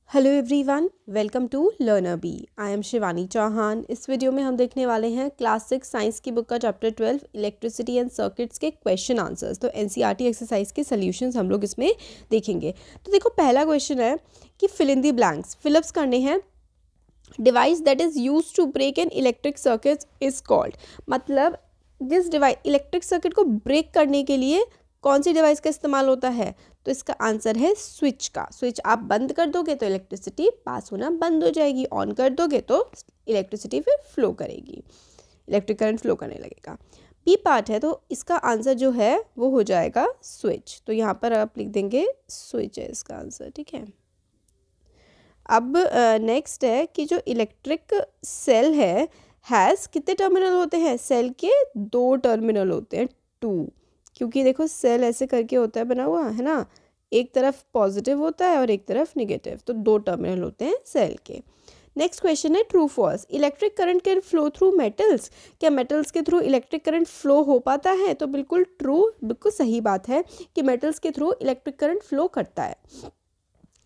Hello everyone, welcome to Learner Bee. I am Shivani Chauhan. इस video में हम देखने वाले हैं क्लास 6 साइंस की बुक का चैप्टर 12 इलेक्ट्रिसिटी एंड सर्किट्स के क्वेश्चन आंसर्स। तो एनसीईआरटी एक्सरसाइज के सॉल्यूशंस हम लोग इसमें देखेंगे। तो देखो, पहला क्वेश्चन है कि fill in the blanks, fill ups करने हैं। Device that is use to break an electric circuit is called, मतलब जिस डिवाइस इलेक्ट्रिक सर्किट को ब्रेक करने के लिए कौन सी डिवाइस का इस्तेमाल होता है, तो इसका आंसर है स्विच का। स्विच आप बंद कर दोगे तो इलेक्ट्रिसिटी पास होना बंद हो जाएगी, ऑन कर दोगे तो इलेक्ट्रिसिटी फिर फ्लो करेगी, इलेक्ट्रिक करंट फ्लो करने लगेगा। बी पार्ट है, तो इसका आंसर जो है वो हो जाएगा स्विच। तो यहाँ पर आप लिख देंगे स्विच है इसका आंसर, ठीक है। अब नेक्स्ट है कि जो इलेक्ट्रिक सेल है हैज़ कितने टर्मिनल होते हैं? सेल के 2 टर्मिनल होते हैं, 2, क्योंकि देखो सेल ऐसे करके होता है बना हुआ है ना, एक तरफ पॉजिटिव होता है और एक तरफ निगेटिव, तो 2 टर्मिनल होते हैं सेल के। नेक्स्ट क्वेश्चन है true false, electric current can flow through metals, क्या मेटल्स के थ्रू इलेक्ट्रिक करंट फ्लो हो पाता है? तो बिल्कुल ट्रू, बिल्कुल सही बात है कि मेटल्स के थ्रू इलेक्ट्रिक करंट फ्लो करता है।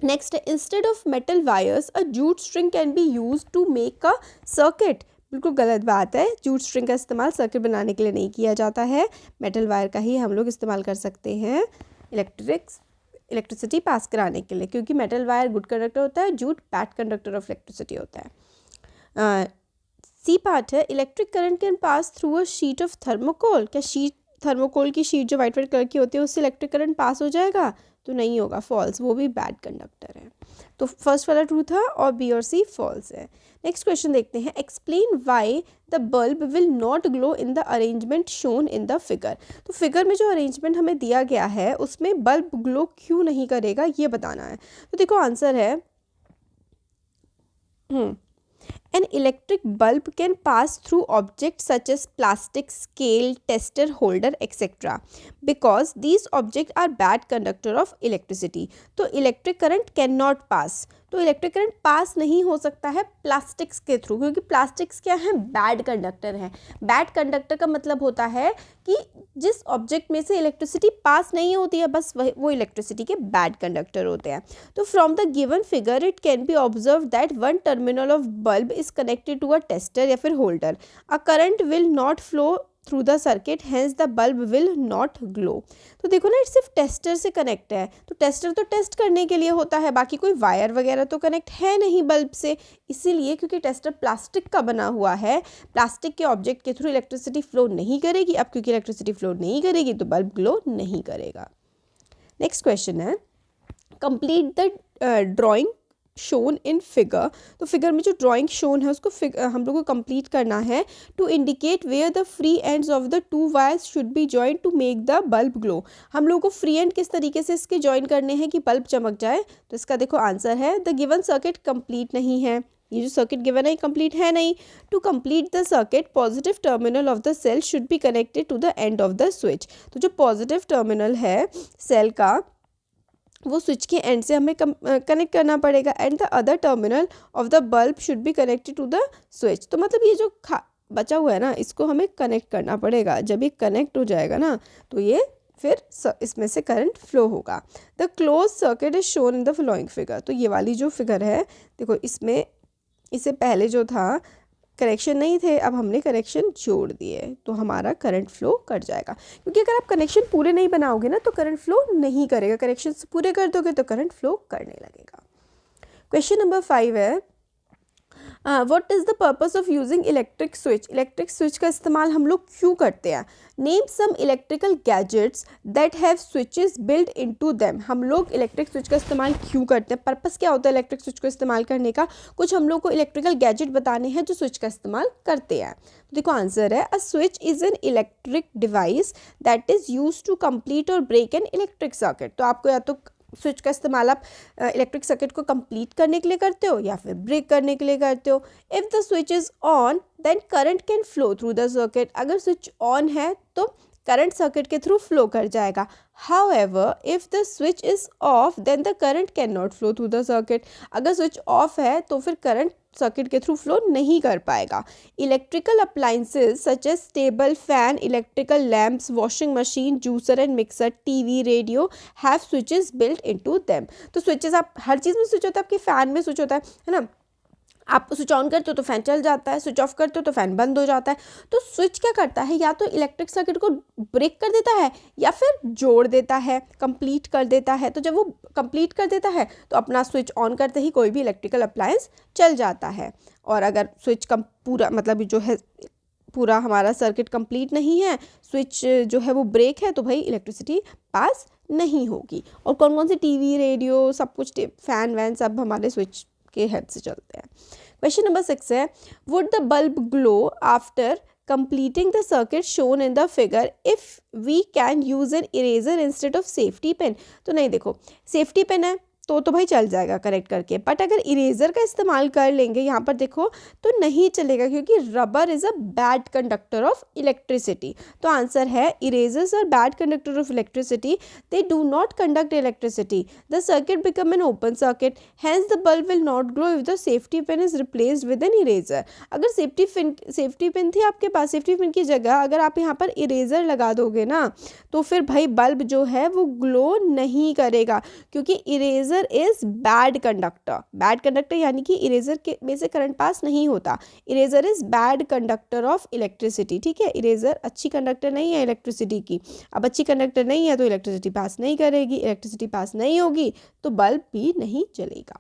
नेक्स्ट है instead of metal wires a jute string can be use to make a circuit, बिल्कुल गलत बात है। जूट स्ट्रिंग का इस्तेमाल सर्किट बनाने के लिए नहीं किया जाता है, मेटल वायर का ही हम लोग इस्तेमाल कर सकते हैं इलेक्ट्रिसिटी पास कराने के लिए, क्योंकि मेटल वायर गुड कंडक्टर होता है, jute bad conductor of electricity होता है। सी पार्ट है, electric current can pass through a sheet of thermocol, क्या थर्मोकोल की शीट जो वाइट वाइट कलर की होती है उससे इलेक्ट्रिक करंट पास हो जाएगा? तो नहीं होगा, फॉल्स, वो भी बैड कंडक्टर है। तो फर्स्ट वाला ट्रू था और बी और सी फॉल्स है। नेक्स्ट क्वेश्चन देखते हैं, explain why the bulb will not glow in the arrangement shown in the figure. तो फिगर में जो अरेंजमेंट हमें दिया गया है उसमें बल्ब ग्लो क्यों नहीं करेगा, ये बताना है। तो देखो आंसर है An electric bulb can pass through objects such as plastic, scale, tester, holder, etc. because these objects are bad conductor of electricity. तो electric current cannot pass. तो इलेक्ट्रिक करंट पास नहीं हो सकता है प्लास्टिक्स के through, क्योंकि plastics क्या है? बैड कंडक्टर है। बैड कंडक्टर का मतलब होता है कि जिस ऑब्जेक्ट में से इलेक्ट्रिसिटी पास नहीं होती है, बस वो इलेक्ट्रिसिटी के बैड कंडक्टर होते हैं। तो from the given figure it can be observe that one terminal of bulb is connected to a tester या फिर holder, a current will not flow through the circuit, hence the bulb will not glow. तो देखो ना, सिर्फ tester से connect है, तो tester तो टेस्ट करने के लिए होता है, बाकी कोई वायर वगैरह तो कनेक्ट है नहीं बल्ब से, इसीलिए क्योंकि टेस्टर प्लास्टिक का बना हुआ है, प्लास्टिक के ऑब्जेक्ट के थ्रू इलेक्ट्रिसिटी फ्लो नहीं करेगी। अब क्योंकि इलेक्ट्रिसिटी फ्लो नहीं करेगी तो बल्ब ग्लो नहीं करेगा। नेक्स्ट क्वेश्चन है, complete the drawing shown in figure. तो फिगर में जो ड्राइंग शोन है उसको हम लोग को कंप्लीट करना है। To indicate where the free ends of the 2 wires should be joint to make the bulb glow. हम लोग को फ्री एंड किस तरीके से इसके जॉइन करने हैं कि बल्ब चमक जाए, तो इसका देखो आंसर है द गिवन सर्किट कंप्लीट नहीं है, ये जो सर्किट गिवन है कंप्लीट है नहीं। To complete the circuit positive terminal of the cell should be connected to the end of the switch. तो जो पॉजिटिव टर्मिनल है सेल का वो स्विच के एंड से हमें कनेक्ट करना पड़ेगा, and the other terminal of the bulb should be connected to the switch. तो मतलब ये जो बचा हुआ है ना, इसको हमें कनेक्ट करना पड़ेगा। जब ये कनेक्ट हो जाएगा ना तो ये फिर इसमें से करंट फ्लो होगा। The close circuit is shown in the following figure. तो ये वाली जो फिगर है देखो, इसमें इससे पहले जो था कनेक्शन नहीं थे, अब हमने कनेक्शन जोड़ दिए तो हमारा करंट फ्लो कट जाएगा, क्योंकि अगर आप कनेक्शन पूरे नहीं बनाओगे ना तो करंट फ्लो नहीं करेगा, कनेक्शन पूरे कर दोगे तो करंट फ्लो करने लगेगा। क्वेश्चन नंबर 5 है, what is the purpose of using electric switch. Electric switch का इस्तेमाल हम लोग क्यों करते हैं? Name some electrical gadgets that have switches built into them. हम लोग इलेक्ट्रिक स्विच का इस्तेमाल क्यों करते हैं, पर्पस क्या होता है इलेक्ट्रिक स्विच को इस्तेमाल करने का? कुछ हम लोग को इलेक्ट्रिकल गैजेट बताने हैं जो स्विच का इस्तेमाल करते हैं। तो देखो आंसर है, a switch is an electric device that is use to complete और ब्रेक एन इलेक्ट्रिक सर्किट। तो आपको या तो स्विच का इस्तेमाल आप इलेक्ट्रिक सर्किट को कंप्लीट करने के लिए करते हो या फिर ब्रेक करने के लिए करते हो। If the switch is on then current can flow through the circuit. अगर स्विच ऑन है तो करंट सर्किट के थ्रू फ्लो कर जाएगा. However, if the switch is off, then the current cannot flow through the circuit. अगर switch off है तो फिर करंट सर्किट के थ्रू फ्लो नहीं कर पाएगा. Electrical appliances such as table fan, electrical lamps, washing machine, juicer and mixer, TV, radio have switches built into them. तो स्विचेस, आप हर चीज़ में स्विच होता है, आपके फैन में स्विच होता है ना. आप स्विच ऑन करते हो तो फैन चल जाता है, स्विच ऑफ करते हो तो फैन बंद हो जाता है. तो स्विच क्या करता है, या तो इलेक्ट्रिक सर्किट को ब्रेक कर देता है या फिर जोड़ देता है, कंप्लीट कर देता है. तो जब वो कंप्लीट कर देता है तो अपना स्विच ऑन करते ही कोई भी इलेक्ट्रिकल अप्लायंस चल जाता है. और अगर स्विच पूरा मतलब जो है पूरा हमारा सर्किट कंप्लीट नहीं है, स्विच जो है वो ब्रेक है, तो भाई इलेक्ट्रिसिटी पास नहीं होगी. और कौन कौन से टीवी, रेडियो, सब कुछ, फैन वैन सब हमारे स्विच के हेड से चलते हैं. क्वेश्चन नंबर 6 है, would the bulb glow after completing the circuit shown in the figure if we can use an eraser instead of safety pin. तो नहीं, देखो सेफ्टी पेन है तो भाई चल जाएगा करेक्ट करके, बट अगर इरेज़र का इस्तेमाल कर लेंगे यहाँ पर देखो तो नहीं चलेगा, क्योंकि rubber is a bad conductor of electricity. तो आंसर है erasers are bad conductor of electricity, they do not conduct electricity, the circuit become an open circuit, hence the bulb will not glow if the safety pin is replaced with an eraser. अगर safety pin थी आपके पास, safety pen की जगह अगर आप यहाँ पर eraser लगा दोगे ना, तो फिर भाई बल्ब जो है वो ग्लो नहीं करेगा, क्योंकि इरेजर इज बैड कंडक्टर यानी कि इरेजर के में से करंट पास नहीं होता. Eraser is bad conductor of electricity. ठीक है, इरेजर अच्छी कंडक्टर नहीं है इलेक्ट्रिसिटी की. अब अच्छी कंडक्टर नहीं है तो इलेक्ट्रिसिटी पास नहीं करेगी, इलेक्ट्रिसिटी पास नहीं होगी तो बल्ब भी नहीं जलेगा.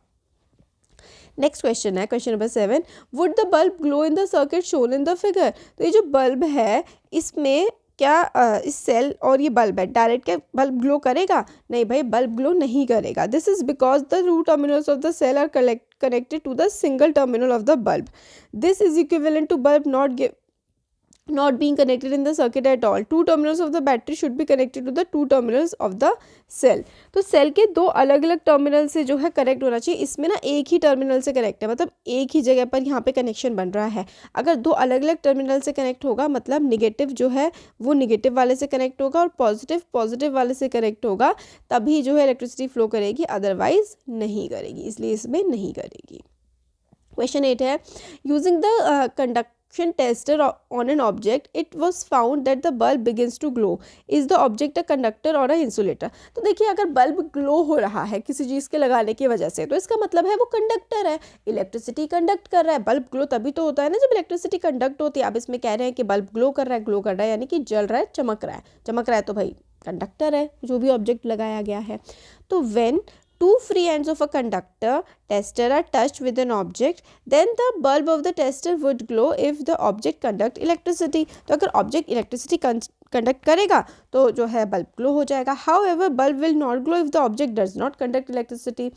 नेक्स्ट क्वेश्चन है, question number 7, would the bulb glow in the circuit shown in the figure. तो ये जो बल्ब है इसमें क्या इस सेल और ये बल्ब है, डायरेक्ट क्या बल्ब ग्लो करेगा? नहीं भाई, बल्ब ग्लो नहीं करेगा. This is because the two terminals of the cell are connected to the single terminal of the bulb. This is equivalent to bulb not being connected in the circuit at all. Two terminals of the battery should be connected to the two terminals of the cell. तो cell के दो अलग अलग terminal से जो है connect होना चाहिए. इसमें ना एक ही टर्मिनल से कनेक्ट है, मतलब एक ही जगह पर यहाँ पे कनेक्शन बन रहा है. अगर दो अलग अलग टर्मिनल से कनेक्ट होगा मतलब निगेटिव जो है वो निगेटिव वाले से कनेक्ट होगा और पॉजिटिव वाले से कनेक्ट होगा, तभी जो है इलेक्ट्रिसिटी फ्लो करेगी, अदरवाइज नहीं करेगी, इसलिए इसमें नहीं करेगी. क्वेश्चन 8 है, using the conduction tester on an object, it was found that the bulb begins to glow. Is the object a conductor or a insulator? तो देखिए, अगर बल्ब ग्लो हो रहा है किसी चीज़ के लगाने की वजह से, तो इसका मतलब है वो कंडक्टर है, इलेक्ट्रिसिटी कंडक्ट कर रहा है. बल्ब ग्लो तभी तो होता है ना जब इलेक्ट्रिसिटी कंडक्ट होती है. आप इसमें कह रहे हैं कि बल्ब ग्लो कर रहा है यानी कि जल रहा है, चमक रहा है, तो भाई कंडक्टर है जो भी ऑब्जेक्ट लगाया गया है. तो when two free ends of a conductor tester are touched with an object, then the bulb of the tester would glow if the object conduct electricity. तो अगर ऑब्जेक्ट इलेक्ट्रिसिटी कंडक्ट करेगा तो जो है बल्ब ग्लो हो जाएगा. However, bulb will not glow if the object does not conduct electricity.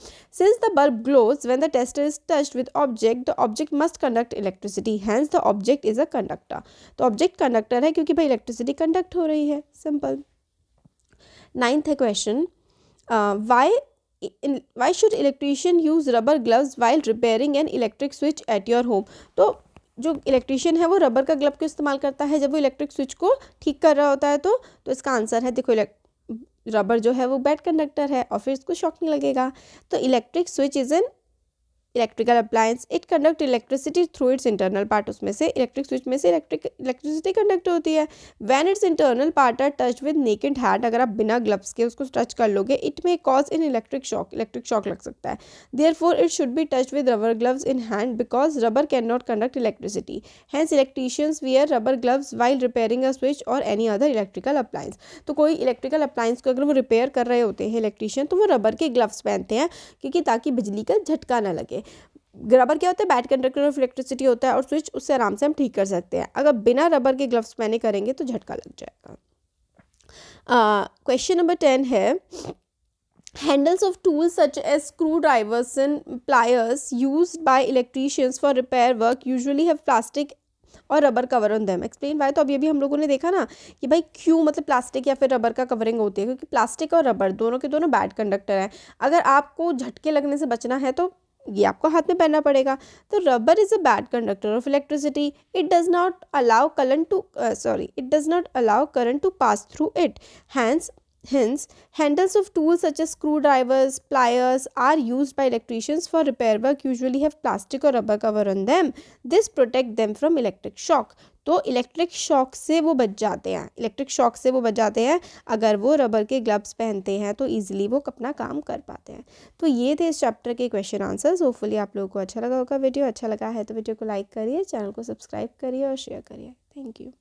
Since the bulb glows when the tester is touched with object, the object must conduct electricity. Hence, the object is a conductor. तो object conductor है क्योंकि भाई electricity conduct हो रही है. Simple. 9th है question, why should electrician use rubber gloves while repairing an electric switch at your home? तो जो इलेक्ट्रिशियन है वो रबर का ग्लव क्यों इस्तेमाल करता है जब वो इलेक्ट्रिक स्विच को ठीक कर रहा होता है? तो इसका आंसर है, देखो रबर जो है वो बैड कंडक्टर है और फिर इसको शॉक नहीं लगेगा. तो electric switch is an electrical appliance, it conduct electricity through it's internal part. उसमें से इलेक्ट्रिक स्विच में से इलेक्ट्रिसिटी कंडक्ट होती है. When it's internal part are touch with naked hand, अगर आप बिना ग्लव्स के उसको टच कर लोगे, it may cause in electric shock लग सकता है. Therefore it should be touch with rubber gloves in hand because rubber can not conduct electricity. Hence electricians wear rubber gloves while repairing a switch or any other electrical appliance. तो कोई electrical appliance को अगर वो repair कर रहे होते हैं electrician, तो वो रबर के ग्लव्स पहनते हैं, क्योंकि ताकि बिजली का झटका ना लगे. रबर क्या होता है? बैड कंडक्टर ऑफ इलेक्ट्रिसिटी होता है और स्विच उससे आराम से हम ठीक कर सकते हैं. अगर बिना रबर के ग्लव्स पहने करेंगे तो झटका लग जाएगा. क्वेश्चन नंबर 10 है, handles of tools such as screwdrivers and pliers used by electricians for repair work usually have plastic और rubber cover on them. Explain why. तो अब ये भी हम लोगों ने देखा ना कि भाई क्यों मतलब प्लास्टिक या फिर रबर का कवरिंग होती है, क्योंकि प्लास्टिक और रबर दोनों के दोनों बैड कंडक्टर हैं. अगर आपको झटके लगने से बचना है तो ये आपको हाथ में पहनना पड़ेगा। तो rubber is a bad conductor of electricity, it does not allow current to pass through it. Hence, handles of tools such as screwdrivers, pliers are used by electricians for repair work, usually have plastic or rubber cover on them. This protect them from electric shock. तो electric shock से वो बच जाते हैं अगर वो rubber के gloves पहनते हैं, तो ईजिली वो अपना काम कर पाते हैं। तो ये थे इस चैप्टर के क्वेश्चन आंसर्स। होपफुली आप लोगों को अच्छा लगा होगा वीडियो। अच्छा लगा है तो वीडियो को लाइक करिए, चैनल को सब्सक्राइब करिए और शेयर करिए। Thank you.